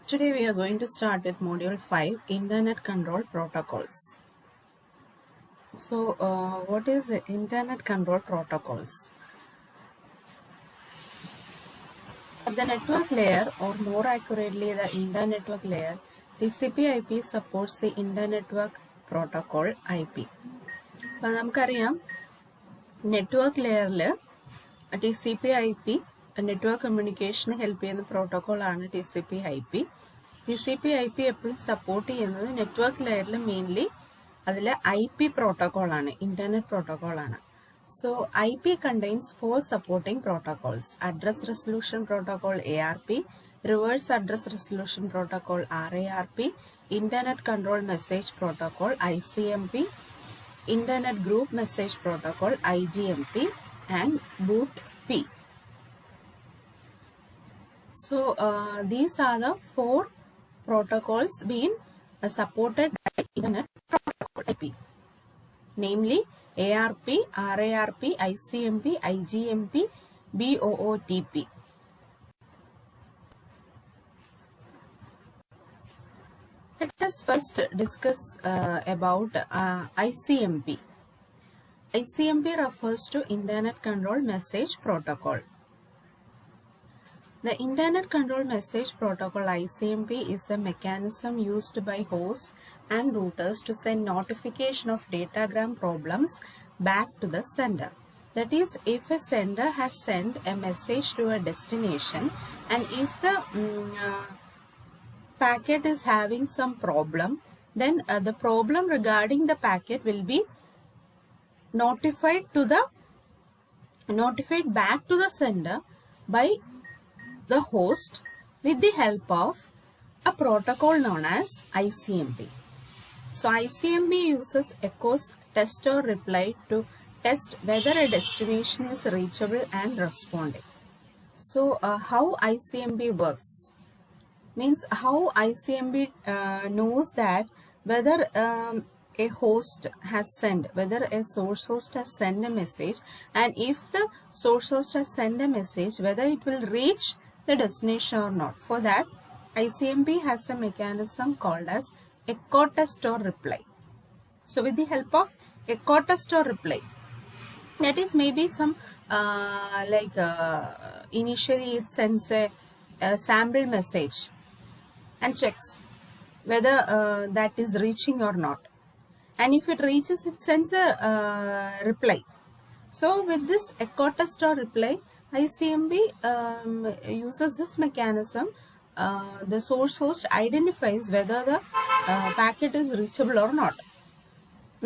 Today we are going to start with module 5, Internet Control Protocols. So what is the Internet Control Protocols? At the network layer, or more accurately the internetwork layer, TCP/IP supports the Internetwork Protocol IP. അപ്പോൾ നമുക്കറിയാം network ലെയറിൽ TCP/IP network കമ്മ്യൂണിക്കേഷന് help ചെയ്യുന്ന പ്രോട്ടോക്കോളാണ് TCP/IP. TCP/IP എപ്പോഴും support ചെയ്യുന്നത് network ലെയറിൽ mainly അതിൽ IP പ്രോട്ടോക്കോളാണ്, internet പ്രോട്ടോക്കോളാണ്. So IP contains 4 supporting protocols: Address Resolution Protocol ARP, Reverse Address Resolution Protocol RARP, Internet Control Message Protocol ICMP, Internet Group Message Protocol IGMP, and BOOTP. So these are the 4 protocols being supported by Internet Protocol IP, namely ARP, RARP, ICMP, IGMP, BOOTP. Let us first discuss about ICMP. ICMP refers to Internet Control Message Protocol. The Internet Control Message Protocol ICMP is a mechanism used by hosts and routers to send notification of datagram problems back to the sender. That is, if a sender has sent a message to a destination and if the packet is having some problem, then the problem regarding the packet will be notified back to the sender by the host with the help of a protocol known as ICMP. So ICMP uses echoes, test or reply to test whether a destination is reachable and responding. So how ICMP works means how ICMP knows that whether a host has sent, whether a source host has sent a message, and if the source host has sent a message, whether it will reach the destination or not. For that, ICMP has a mechanism called as echo test or reply. So with the help of echo test or reply, that is maybe some initially it sends a sample message and checks whether that is reaching or not, and if it reaches, it sends a reply. So with this echo test or reply, ICMP uses this mechanism. The source host identifies whether the packet is reachable or not.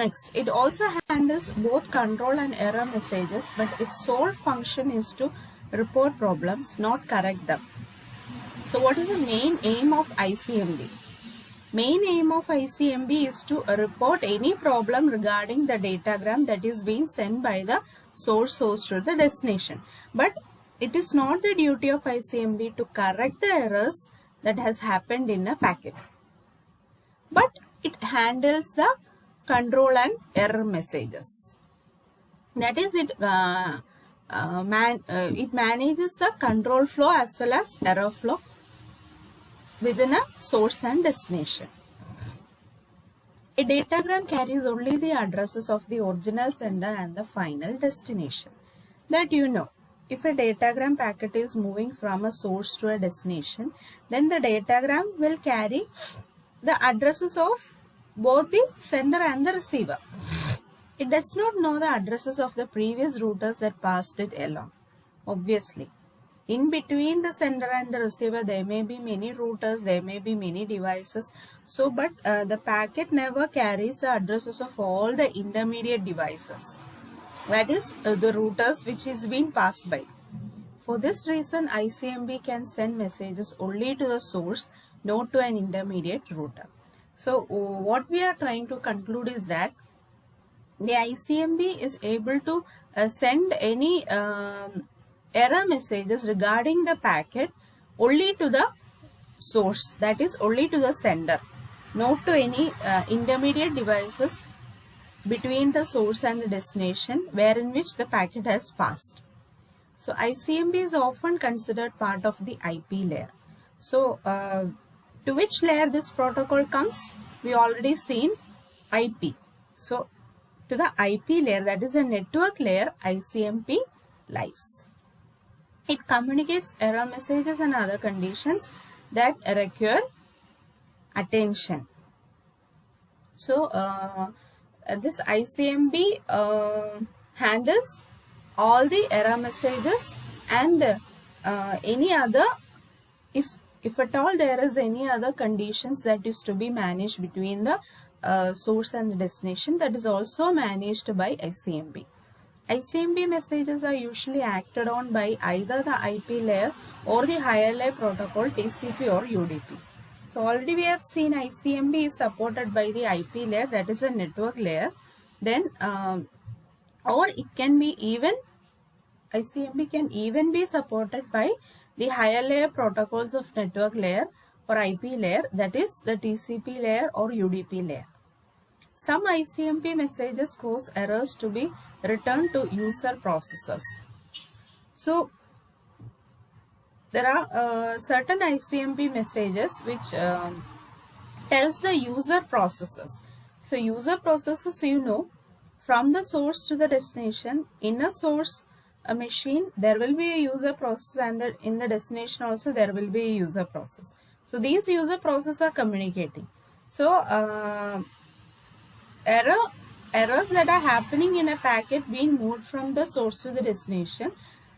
Next, it also handles both control and error messages, but its sole function is to report problems, not correct them. So what is the main aim of ICMP? Main aim of ICMP is to report any problem regarding the datagram that is being sent by the source host to the destination. But it is not the duty of ICMP to correct the errors that has happened in a packet. But it handles the control and error messages. That is, it manages the control flow as well as error flow within a source and destination. A datagram carries only the addresses of the original sender and the final destination. That you know, if a datagram packet is moving from a source to a destination, then the datagram will carry the addresses of both the sender and the receiver. It does not know the addresses of the previous routers that passed it along. Obviously, in between the sender and the receiver, there may be many routers, there may be many devices. So, but the packet never carries the addresses of all the intermediate devices. That is, the routers which is being passed by. For this reason, ICMP can send messages only to the source, not to an intermediate router. So, what we are trying to conclude is that the ICMP is able to send any error messages regarding the packet only to the source, that is only to the sender, not to any intermediate devices between the source and the destination wherein which the packet has passed. So ICMP is often considered part of the IP layer. So To which layer this protocol comes? We already seen IP. So to the IP layer, that is a network layer, ICMP lies. It communicates error messages and other conditions that require attention. So this ICMP handles all the error messages and any other, if at all there is any other conditions that is to be managed between the source and the destination, that is also managed by ICMP. ICMP messages are usually acted on by either the IP layer or the higher layer protocol TCP or UDP. So already we have seen ICMP is supported by the IP layer, that is a network layer. Then or it can be even, ICMP can even be supported by the higher layer protocols of network layer or IP layer, that is the TCP layer or UDP layer. Some ICMP messages cause errors to be returned to user processes. So there are certain ICMP messages which tells the user processes. So user processes, you know, from the source to the destination, in a source machine there will be a user process, and in the destination also there will be a user process. So these user processes are communicating. So errors that are happening in a packet being moved from the source to the destination,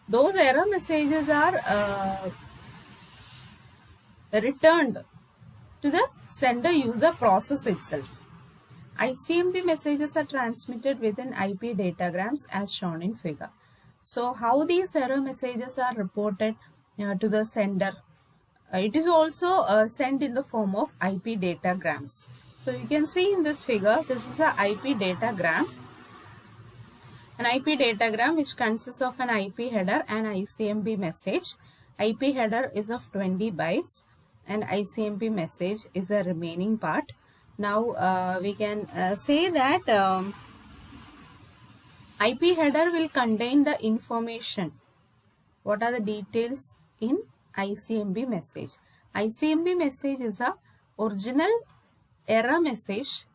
those error messages are returned to the sender user process itself. ICMP messages are transmitted within IP datagrams as shown in figure. So how these error messages are reported to the sender? It is also sent in the form of IP datagrams. So you can see in this figure, this is the IP datagram. An IP datagram which consists of an IP header and ICMP message. IP header is of 20 bytes and ICMP message is a remaining part. Now we can say that IP header will contain the information. What are the details in ICMP message? ICMP message is the original error message,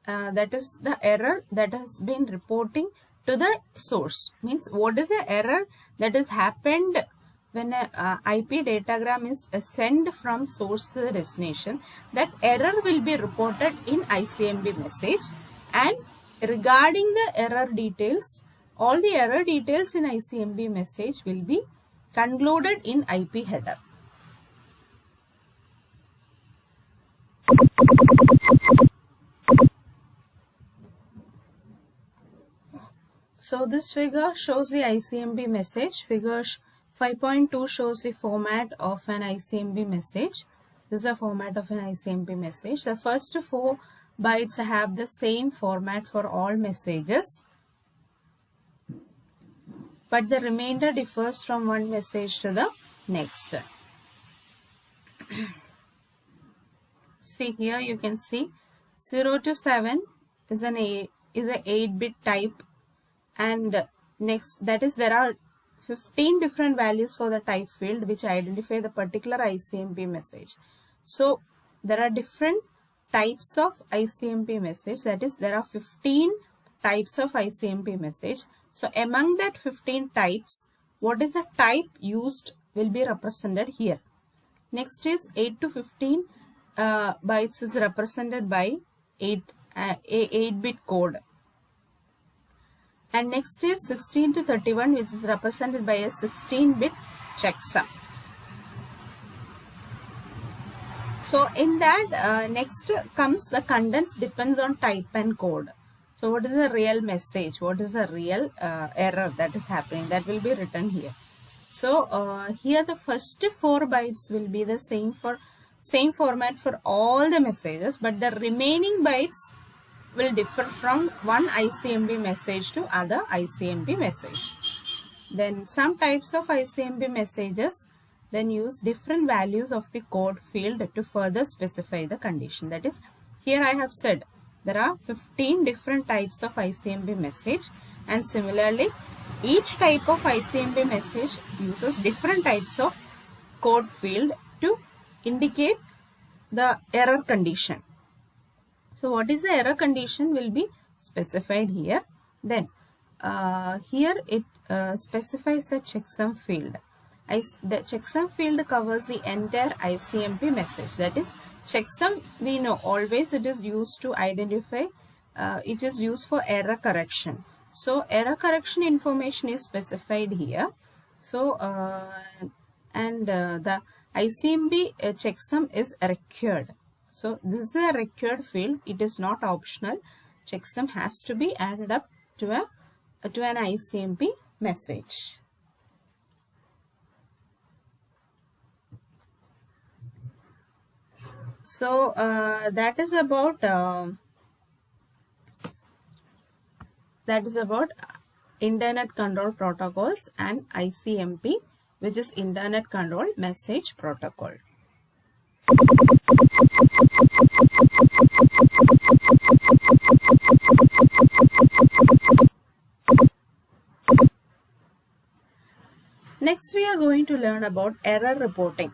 that is the error that has been reporting to the source. Means what is the error that has happened when a IP datagram is sent from source to the destination. That error will be reported in ICMP message, and regarding the error details, all the error details in ICMP message will be concluded in IP header. So this figure shows the ICMP message. Figure 5.2 shows the format of an ICMP message. This is the format of an ICMP message. The first 4 bytes have the same format for all messages, but the remainder differs from one message to the next. See here, you can see 0 to 7 is an 8-bit type, and next, that is, there are 15 different values for the type field which identify the particular ICMP message. So there are different types of ICMP message, that is, there are 15 types of ICMP message. So among that 15 types, what is the type used will be represented here. Next is 8 to 15 bytes is represented by 8-bit code. And next is 16 to 31, which is represented by a 16-bit checksum. So in that next comes the contents depends on type and code. So what is the real message? What is the real error that is happening? That will be written here. So here the first 4 bytes will be the same format for all the messages, but the remaining bytes will differ from one ICMP message to other ICMP message. Then some types of ICMP messages then use different values of the code field to further specify the condition. That is, here I have said there are 15 different types of ICMP message, and similarly each type of ICMP message uses different types of code field to indicate the error condition. So what is the error condition will be specified here. Then here it specifies a checksum field. The checksum field covers the entire ICMP message. That is, checksum, we know always it is used to identify, it is used for error correction. So error correction information is specified here. So the ICMP checksum is required. So this is a required field. It is not optional. Checksum has to be added up to an ICMP message. So that is about Internet Control Protocols and ICMP, which is Internet Control Message Protocol. Next, we are going to learn about error reporting.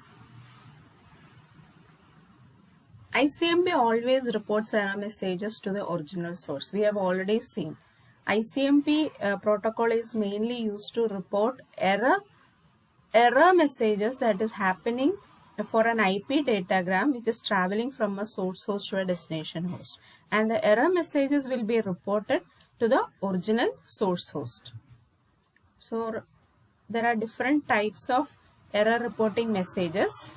ICMP always reports error messages to the original source. We have already seen. ICMP protocol is mainly used to report error messages that is happening for an IP datagram which is traveling from a source host to a destination host, and the error messages will be reported to the original source host. So there are different types of error reporting messages.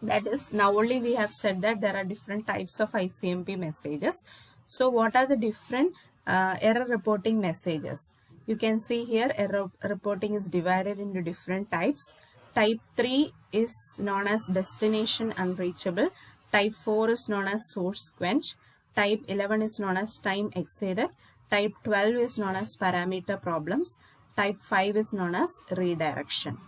That is, now only we have said that there are different types of ICMP messages. So what are the different error reporting messages? You can see here error reporting is divided into different types. Type 3 is known as destination unreachable. Type 4 is known as source quench. Type 11 is known as time exceeded. Type 12 is known as parameter problems. Type 5 is known as redirection.